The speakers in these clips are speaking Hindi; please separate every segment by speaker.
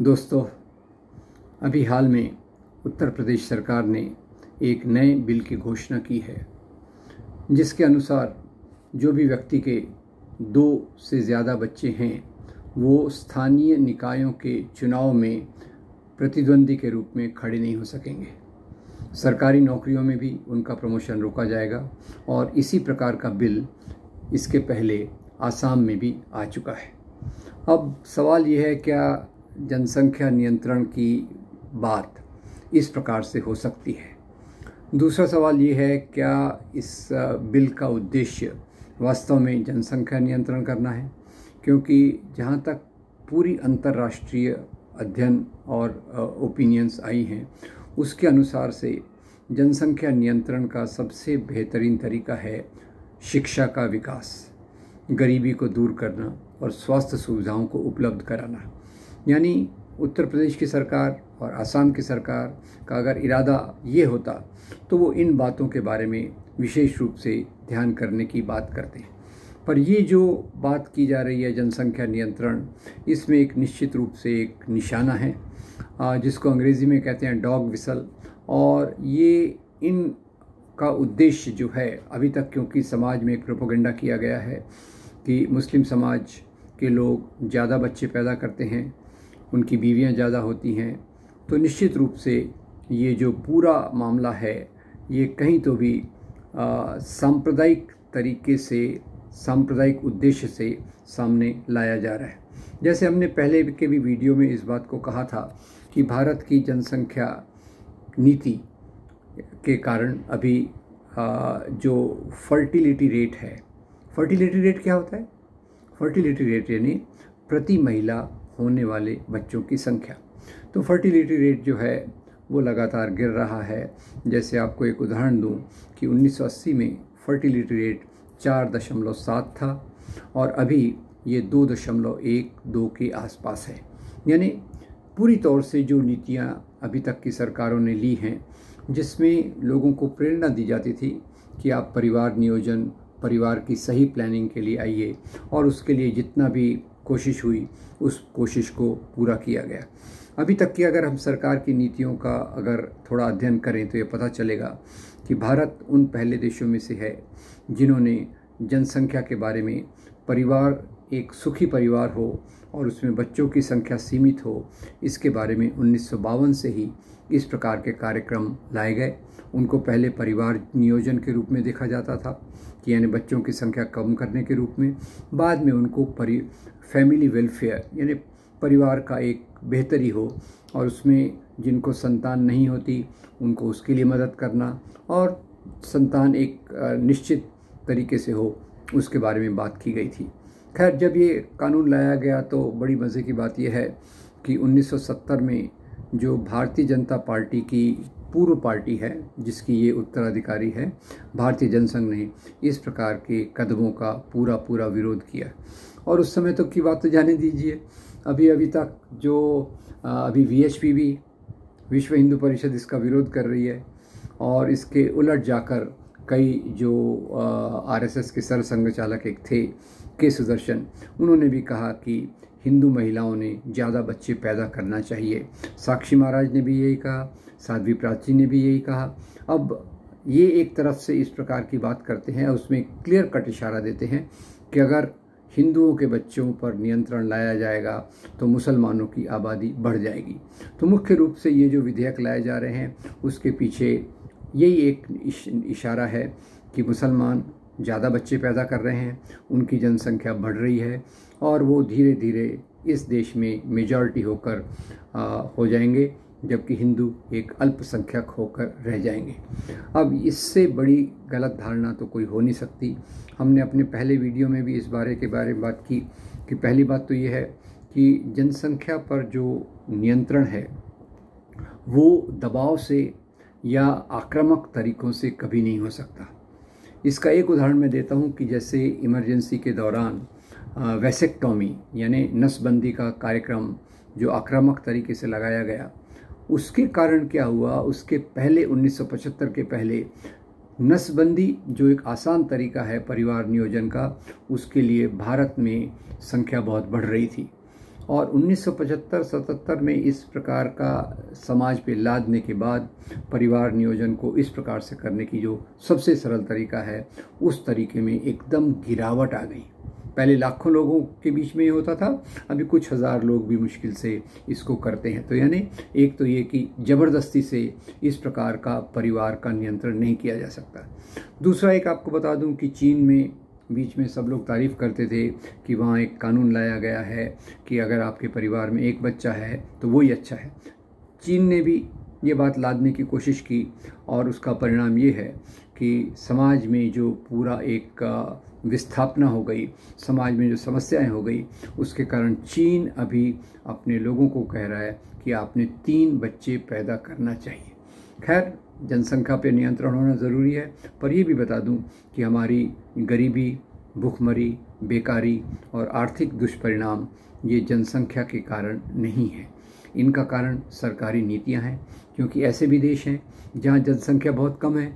Speaker 1: दोस्तों, अभी हाल में उत्तर प्रदेश सरकार ने एक नए बिल की घोषणा की है, जिसके अनुसार जो भी व्यक्ति के 2 से ज़्यादा बच्चे हैं वो स्थानीय निकायों के चुनाव में प्रतिद्वंदी के रूप में खड़े नहीं हो सकेंगे। सरकारी नौकरियों में भी उनका प्रमोशन रोका जाएगा और इसी प्रकार का बिल इसके पहले आसाम में भी आ चुका है। अब सवाल यह है, क्या जनसंख्या नियंत्रण की बात इस प्रकार से हो सकती है? दूसरा सवाल ये है, क्या इस बिल का उद्देश्य वास्तव में जनसंख्या नियंत्रण करना है? क्योंकि जहाँ तक पूरी अंतर्राष्ट्रीय अध्ययन और ओपिनियंस आई हैं, उसके अनुसार से जनसंख्या नियंत्रण का सबसे बेहतरीन तरीका है शिक्षा का विकास, गरीबी को दूर करना और स्वास्थ्य सुविधाओं को उपलब्ध कराना। यानी उत्तर प्रदेश की सरकार और आसाम की सरकार का अगर इरादा ये होता तो वो इन बातों के बारे में विशेष रूप से ध्यान करने की बात करते हैं। पर ये जो बात की जा रही है जनसंख्या नियंत्रण, इसमें एक निश्चित रूप से एक निशाना है जिसको अंग्रेज़ी में कहते हैं डॉग विसल। और ये इन का उद्देश्य जो है, अभी तक क्योंकि समाज में एक प्रोपेगेंडा किया गया है कि मुस्लिम समाज के लोग ज़्यादा बच्चे पैदा करते हैं, उनकी बीवियां ज़्यादा होती हैं, तो निश्चित रूप से ये जो पूरा मामला है ये कहीं तो भी सांप्रदायिक तरीके से, सांप्रदायिक उद्देश्य से सामने लाया जा रहा है। जैसे हमने पहले के भी वीडियो में इस बात को कहा था कि भारत की जनसंख्या नीति के कारण अभी जो फर्टिलिटी रेट है, फर्टिलिटी रेट क्या होता है? फर्टिलिटी रेट यानी प्रति महिला होने वाले बच्चों की संख्या। तो फर्टिलिटी रेट जो है वो लगातार गिर रहा है। जैसे आपको एक उदाहरण दूं कि 1980 में फर्टिलिटी रेट 4.7 था और अभी ये 2.12 के आसपास है। यानी पूरी तौर से जो नीतियां अभी तक की सरकारों ने ली हैं, जिसमें लोगों को प्रेरणा दी जाती थी कि आप परिवार नियोजन, परिवार की सही प्लानिंग के लिए आइए, और उसके लिए जितना भी कोशिश हुई उस कोशिश को पूरा किया गया। अभी तक की अगर हम सरकार की नीतियों का अगर थोड़ा अध्ययन करें तो ये पता चलेगा कि भारत उन पहले देशों में से है जिन्होंने जनसंख्या के बारे में, परिवार एक सुखी परिवार हो और उसमें बच्चों की संख्या सीमित हो, इसके बारे में 1952 से ही इस प्रकार के कार्यक्रम लाए गए। उनको पहले परिवार नियोजन के रूप में देखा जाता था कि यानी बच्चों की संख्या कम करने के रूप में, बाद में उनको फैमिली वेलफेयर यानी परिवार का एक बेहतरी हो और उसमें जिनको संतान नहीं होती उनको उसके लिए मदद करना और संतान एक निश्चित तरीके से हो, उसके बारे में बात की गई थी। खैर, जब ये कानून लाया गया तो बड़ी मज़े की बात यह है कि 1970 में जो भारतीय जनता पार्टी की पूर्व पार्टी है, जिसकी ये उत्तराधिकारी है, भारतीय जनसंघ ने इस प्रकार के कदमों का पूरा विरोध किया। और उस समय तक की बात तो जाने दीजिए, अभी तक जो अभी VHP भी, विश्व हिंदू परिषद, इसका विरोध कर रही है। और इसके उलट जाकर कई जो RSS के सरसंघ चालक एक थे, के सुदर्शन, उन्होंने भी कहा कि हिंदू महिलाओं ने ज़्यादा बच्चे पैदा करना चाहिए। साक्षी महाराज ने भी यही कहा, साध्वी प्राची ने भी यही कहा। अब ये एक तरफ से इस प्रकार की बात करते हैं, उसमें क्लियर कट इशारा देते हैं कि अगर हिंदुओं के बच्चों पर नियंत्रण लाया जाएगा तो मुसलमानों की आबादी बढ़ जाएगी। तो मुख्य रूप से ये जो विधेयक लाए जा रहे हैं उसके पीछे यही एक इशारा है कि मुसलमान ज़्यादा बच्चे पैदा कर रहे हैं, उनकी जनसंख्या बढ़ रही है और वो धीरे धीरे इस देश में मेजॉरिटी होकर हो जाएंगे, जबकि हिंदू एक अल्पसंख्यक होकर रह जाएंगे। अब इससे बड़ी गलत धारणा तो कोई हो नहीं सकती। हमने अपने पहले वीडियो में भी इस बारे में बात की कि पहली बात तो ये है कि जनसंख्या पर जो नियंत्रण है वो दबाव से या आक्रामक तरीक़ों से कभी नहीं हो सकता। इसका एक उदाहरण मैं देता हूँ कि जैसे इमरजेंसी के दौरान वैसेक्टॉमी यानी नसबंदी का कार्यक्रम जो आक्रामक तरीके से लगाया गया, उसके कारण क्या हुआ, उसके पहले 1975 के पहले नसबंदी जो एक आसान तरीका है परिवार नियोजन का, उसके लिए भारत में संख्या बहुत बढ़ रही थी और 1975-77 में इस प्रकार का समाज पे लादने के बाद परिवार नियोजन को इस प्रकार से करने की जो सबसे सरल तरीका है, उस तरीके में एकदम गिरावट आ गई। पहले लाखों लोगों के बीच में ये होता था, अभी कुछ हज़ार लोग भी मुश्किल से इसको करते हैं। तो यानी एक तो ये कि ज़बरदस्ती से इस प्रकार का परिवार का नियंत्रण नहीं किया जा सकता। दूसरा एक आपको बता दूं कि चीन में बीच में सब लोग तारीफ़ करते थे कि वहाँ एक कानून लाया गया है कि अगर आपके परिवार में एक बच्चा है तो वही अच्छा है। चीन ने भी ये बात लादने की कोशिश की और उसका परिणाम ये है कि समाज में जो पूरा एक विस्थापना हो गई, समाज में जो समस्याएं हो गई, उसके कारण चीन अभी अपने लोगों को कह रहा है कि आपने 3 बच्चे पैदा करना चाहिए। खैर, जनसंख्या पे नियंत्रण होना ज़रूरी है, पर यह भी बता दूं कि हमारी गरीबी, भूखमरी, बेकारी और आर्थिक दुष्परिणाम ये जनसंख्या के कारण नहीं है। इनका कारण सरकारी नीतियां हैं, क्योंकि ऐसे भी देश हैं जहां जनसंख्या बहुत कम है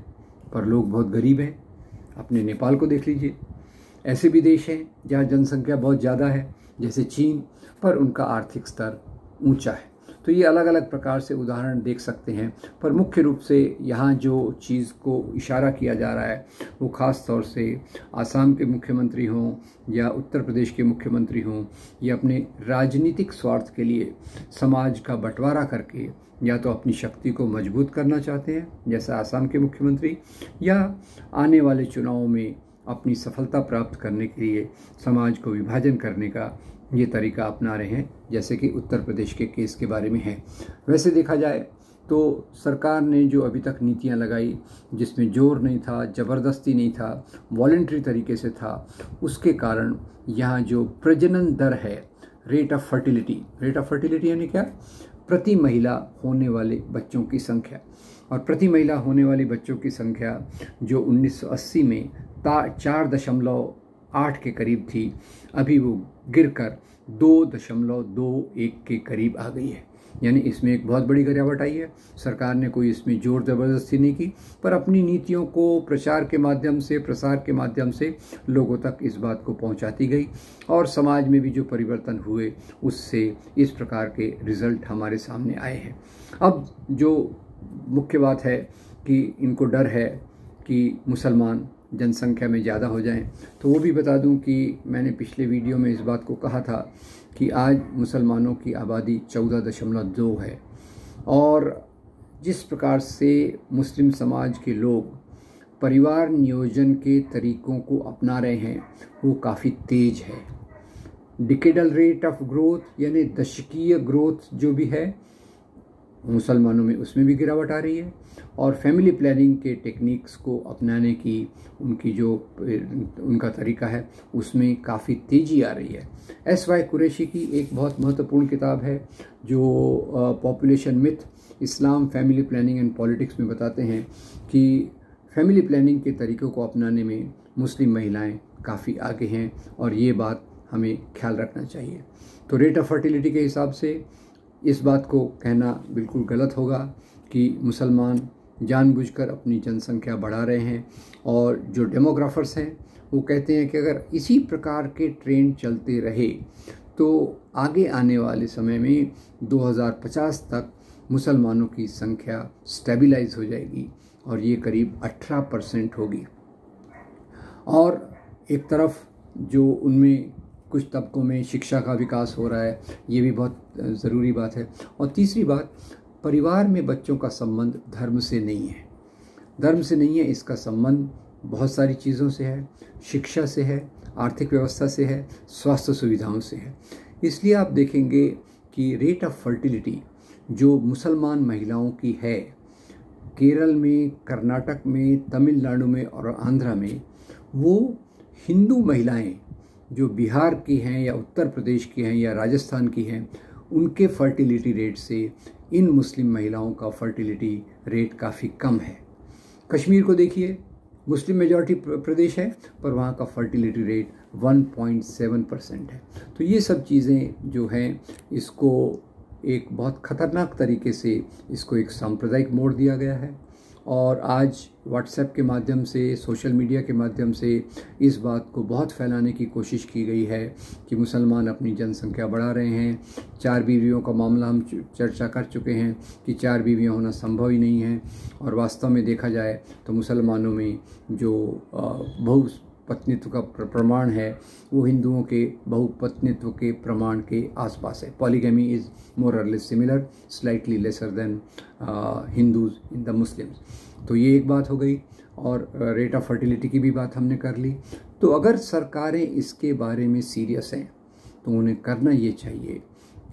Speaker 1: पर लोग बहुत गरीब हैं। अपने नेपाल को देख लीजिए। ऐसे भी देश हैं जहां जनसंख्या बहुत ज़्यादा है, जैसे चीन, पर उनका आर्थिक स्तर ऊंचा है। तो ये अलग अलग प्रकार से उदाहरण देख सकते हैं, पर मुख्य रूप से यहाँ जो चीज़ को इशारा किया जा रहा है वो ख़ास तौर से आसाम के मुख्यमंत्री हों या उत्तर प्रदेश के मुख्यमंत्री हों, ये अपने राजनीतिक स्वार्थ के लिए समाज का बंटवारा करके या तो अपनी शक्ति को मजबूत करना चाहते हैं, जैसा आसाम के मुख्यमंत्री, या आने वाले चुनावों में अपनी सफलता प्राप्त करने के लिए समाज को विभाजन करने का ये तरीका अपना रहे हैं, जैसे कि उत्तर प्रदेश के केस के बारे में है। वैसे देखा जाए तो सरकार ने जो अभी तक नीतियां लगाई, जिसमें जोर नहीं था, ज़बरदस्ती नहीं था, वॉलंटरी तरीके से था, उसके कारण यहाँ जो प्रजनन दर है, रेट ऑफ फर्टिलिटी यानी क्या? प्रति महिला होने वाले बच्चों की संख्या, और प्रति महिला होने वाली बच्चों की संख्या जो 1980 में 4.8 के करीब थी, अभी वो गिरकर 2.21 के करीब आ गई है। यानी इसमें एक बहुत बड़ी गिरावट आई है। सरकार ने कोई इसमें जोर ज़बरदस्ती नहीं की, पर अपनी नीतियों को प्रसार के माध्यम से लोगों तक इस बात को पहुंचाती गई, और समाज में भी जो परिवर्तन हुए उससे इस प्रकार के रिजल्ट हमारे सामने आए हैं। अब जो मुख्य बात है कि इनको डर है कि मुसलमान जनसंख्या में ज़्यादा हो जाएं, तो वो भी बता दूं कि मैंने पिछले वीडियो में इस बात को कहा था कि आज मुसलमानों की आबादी 14.2 है, और जिस प्रकार से मुस्लिम समाज के लोग परिवार नियोजन के तरीकों को अपना रहे हैं वो काफ़ी तेज है। डिकेडल रेट ऑफ ग्रोथ यानी दशकीय ग्रोथ जो भी है मुसलमानों में, उसमें भी गिरावट आ रही है, और फैमिली प्लानिंग के टेक्निक्स को अपनाने की उनका तरीका है उसमें काफ़ी तेज़ी आ रही है। S.Y. कुरैशी की एक बहुत महत्वपूर्ण किताब है जो population myth, Islam, family planning and politics में बताते हैं कि फैमिली प्लानिंग के तरीक़ों को अपनाने में मुस्लिम महिलाएं काफ़ी आगे हैं, और ये बात हमें ख्याल रखना चाहिए। तो रेट ऑफ फर्टिलिटी के हिसाब से इस बात को कहना बिल्कुल गलत होगा कि मुसलमान जानबूझकर अपनी जनसंख्या बढ़ा रहे हैं, और जो डेमोग्राफर्स हैं वो कहते हैं कि अगर इसी प्रकार के ट्रेंड चलते रहे तो आगे आने वाले समय में 2050 तक मुसलमानों की संख्या स्टेबलाइज हो जाएगी और ये करीब 18% होगी। और एक तरफ जो उनमें कुछ तबकों में शिक्षा का विकास हो रहा है, ये भी बहुत ज़रूरी बात है। और तीसरी बात, परिवार में बच्चों का संबंध धर्म से नहीं है, इसका संबंध बहुत सारी चीज़ों से है, शिक्षा से है, आर्थिक व्यवस्था से है, स्वास्थ्य सुविधाओं से है। इसलिए आप देखेंगे कि रेट ऑफ फर्टिलिटी जो मुसलमान महिलाओं की है, केरल में, कर्नाटक में, तमिलनाडु में और आंध्रा में, वो हिंदू महिलाएं जो बिहार की हैं या उत्तर प्रदेश की हैं या राजस्थान की हैं, उनके फर्टिलिटी रेट से इन मुस्लिम महिलाओं का फर्टिलिटी रेट काफ़ी कम है। कश्मीर को देखिए, मुस्लिम मेजॉरिटी प्रदेश है, पर वहाँ का फर्टिलिटी रेट 1.7% है। तो ये सब चीज़ें जो हैं, इसको एक बहुत ख़तरनाक तरीके से इसको एक सांप्रदायिक मोड़ दिया गया है, और आज व्हाट्सएप के माध्यम से, सोशल मीडिया के माध्यम से इस बात को बहुत फैलाने की कोशिश की गई है कि मुसलमान अपनी जनसंख्या बढ़ा रहे हैं। 4 बीवियों का मामला हम चर्चा कर चुके हैं कि 4 बीवियां होना संभव ही नहीं है, और वास्तव में देखा जाए तो मुसलमानों में जो बहुपत्नित्व का प्रमाण है वो हिंदुओं के बहुपत्नित्व के प्रमाण के आसपास है। पॉलीगैमी इज़ मोर और less similar, slightly lesser than Hindus in the Muslims. तो ये एक बात हो गई, और रेट ऑफ फर्टिलिटी की भी बात हमने कर ली। तो अगर सरकारें इसके बारे में सीरियस हैं तो उन्हें करना ये चाहिए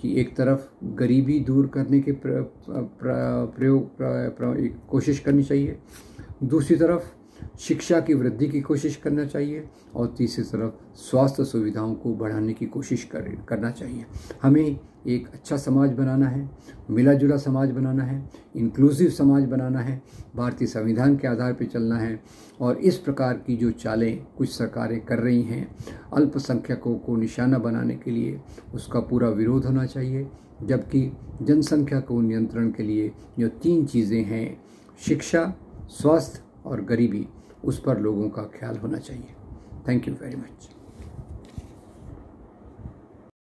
Speaker 1: कि एक तरफ गरीबी दूर करने के कोशिश करनी चाहिए, दूसरी तरफ शिक्षा की वृद्धि की कोशिश करना चाहिए, और तीसरी तरफ स्वास्थ्य सुविधाओं को बढ़ाने की कोशिश करना चाहिए। हमें एक अच्छा समाज बनाना है, मिला जुला समाज बनाना है, इंक्लूसिव समाज बनाना है, भारतीय संविधान के आधार पर चलना है। और इस प्रकार की जो चालें कुछ सरकारें कर रही हैं अल्पसंख्यकों को निशाना बनाने के लिए, उसका पूरा विरोध होना चाहिए। जबकि जनसंख्या को नियंत्रण के लिए जो 3 चीज़ें हैं, शिक्षा, स्वास्थ्य और गरीबी, उस पर लोगों का ख्याल होना चाहिए। Thank you very much.